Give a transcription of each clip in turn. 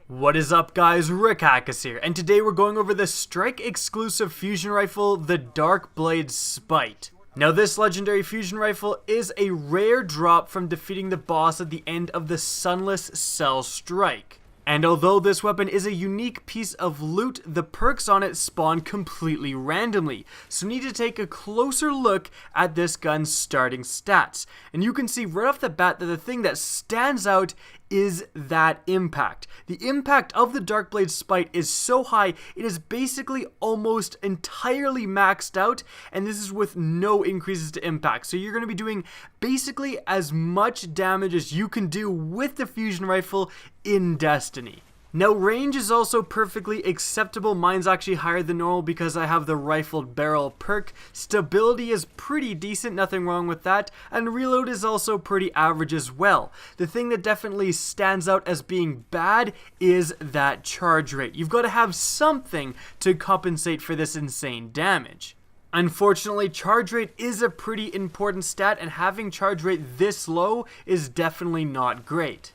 What is up guys, Rick Hackus here, and today we're going over the Strike exclusive fusion rifle, the Darkblade Spite. Now this legendary fusion rifle is a rare drop from defeating the boss at the end of the Sunless Cell Strike. And although this weapon is a unique piece of loot, the perks on it spawn completely randomly, so you need to take a closer look at this gun's starting stats. And you can see right off the bat that the thing that stands out is that impact. The impact of the Darkblade Spite is so high, it is basically almost entirely maxed out, and this is with no increases to impact. So you're going to be doing basically as much damage as you can do with the fusion rifle in Destiny. Now range is also perfectly acceptable. Mine's actually higher than normal because I have the rifled barrel perk. Stability is pretty decent, nothing wrong with that, and reload is also pretty average as well. The thing that definitely stands out as being bad is that charge rate. You've got to have something to compensate for this insane damage. Unfortunately, charge rate is a pretty important stat, and having charge rate this low is definitely not great.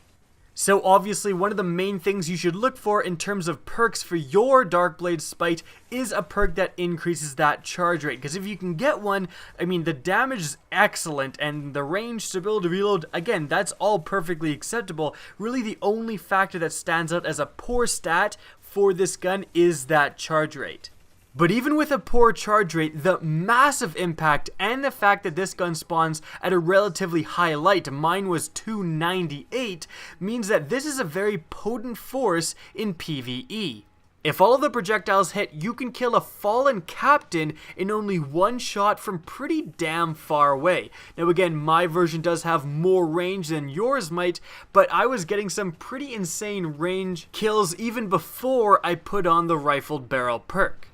So obviously one of the main things you should look for in terms of perks for your Darkblade Spite is a perk that increases that charge rate, because if you can get one, I mean the damage is excellent and the range, stability, reload, again that's all perfectly acceptable. Really the only factor that stands out as a poor stat for this gun is that charge rate. But even with a poor charge rate, the massive impact and the fact that this gun spawns at a relatively high light, mine was 298, means that this is a very potent force in PvE. If all of the projectiles hit, you can kill a fallen captain in only one shot from pretty damn far away. Now again, my version does have more range than yours might, but I was getting some pretty insane range kills even before I put on the rifled barrel perk.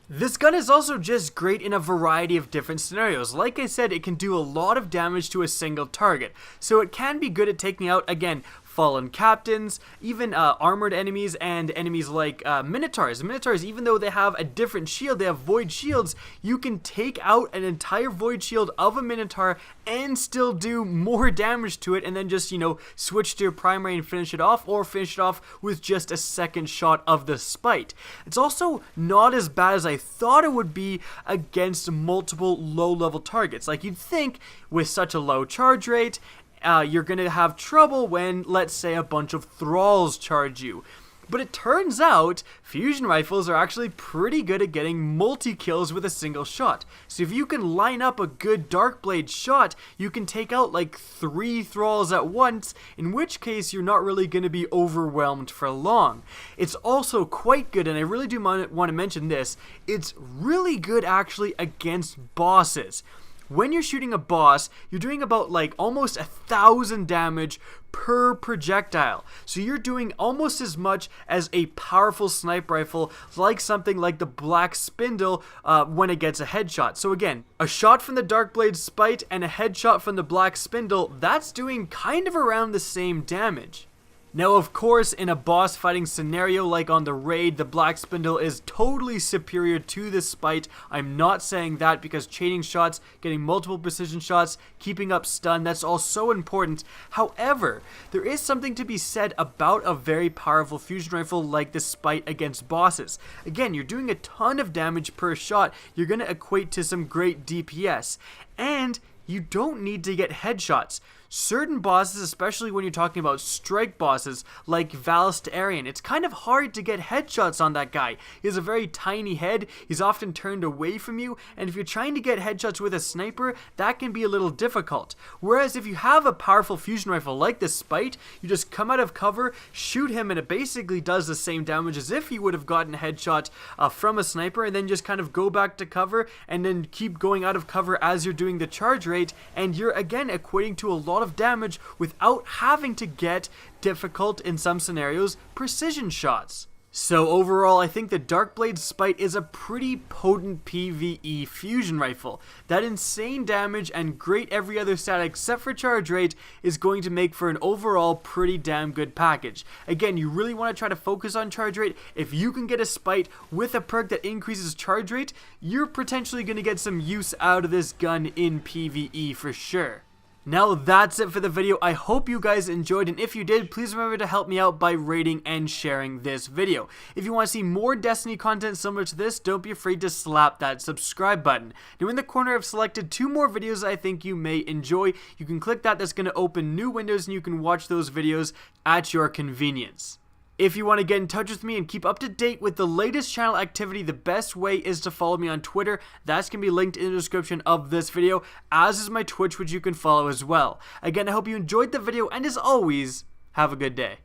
This gun is also just great in a variety of different scenarios. Like I said, it can do a lot of damage to a single target, so it can be good at taking out, again, fallen captains, even armored enemies, and enemies like Minotaurs. Minotaurs, even though they have a different shield, they have void shields, you can take out an entire void shield of a Minotaur and still do more damage to it, and then just, you know, switch to your primary and finish it off, or finish it off with just a second shot of the Spite. It's also not as bad as I thought it would be against multiple low-level targets. Like, you'd think with such a low charge rate, you're going to have trouble when, let's say, a bunch of thralls charge you. But it turns out, fusion rifles are actually pretty good at getting multi-kills with a single shot. So if you can line up a good Darkblade shot, you can take out like 3 thralls at once, in which case you're not really going to be overwhelmed for long. It's also quite good, and I really do want to mention this, it's really good actually against bosses. When you're shooting a boss, you're doing about like almost 1,000 damage per projectile. So you're doing almost as much as a powerful sniper rifle, like something like the Black Spindle when it gets a headshot. So again, a shot from the Darkblade Spite and a headshot from the Black Spindle, that's doing kind of around the same damage. Now of course, in a boss fighting scenario like on the raid, the Black Spindle is totally superior to the Spite. I'm not saying that, because chaining shots, getting multiple precision shots, keeping up stun, that's all so important. However, there is something to be said about a very powerful fusion rifle like the Spite against bosses. Again, you're doing a ton of damage per shot, you're going to equate to some great DPS, and you don't need to get headshots. Certain bosses, especially when you're talking about strike bosses like Valistarian, it's kind of hard to get headshots on that guy. He has a very tiny head, he's often turned away from you, and if you're trying to get headshots with a sniper, that can be a little difficult. Whereas if you have a powerful fusion rifle like the Spite, you just come out of cover, shoot him, and it basically does the same damage as if you would have gotten a headshot from a sniper, and then just kind of go back to cover, and then keep going out of cover as you're doing the charge rate, and you're again equating to a lot of damage without having to get difficult, in some scenarios, precision shots. So overall, I think the Darkblade Spite is a pretty potent PvE fusion rifle. That insane damage and great every other stat except for charge rate is going to make for an overall pretty damn good package. Again, you really want to try to focus on charge rate. If you can get a Spite with a perk that increases charge rate, you're potentially going to get some use out of this gun in PvE for sure. Now that's it for the video. I hope you guys enjoyed, and if you did, please remember to help me out by rating and sharing this video. If you want to see more Destiny content similar to this, don't be afraid to slap that subscribe button. Now in the corner I've selected 2 more videos I think you may enjoy. You can click that, that's going to open new windows and you can watch those videos at your convenience. If you want to get in touch with me and keep up to date with the latest channel activity, the best way is to follow me on Twitter. That's going to be linked in the description of this video, as is my Twitch, which you can follow as well. Again, I hope you enjoyed the video, and as always, have a good day.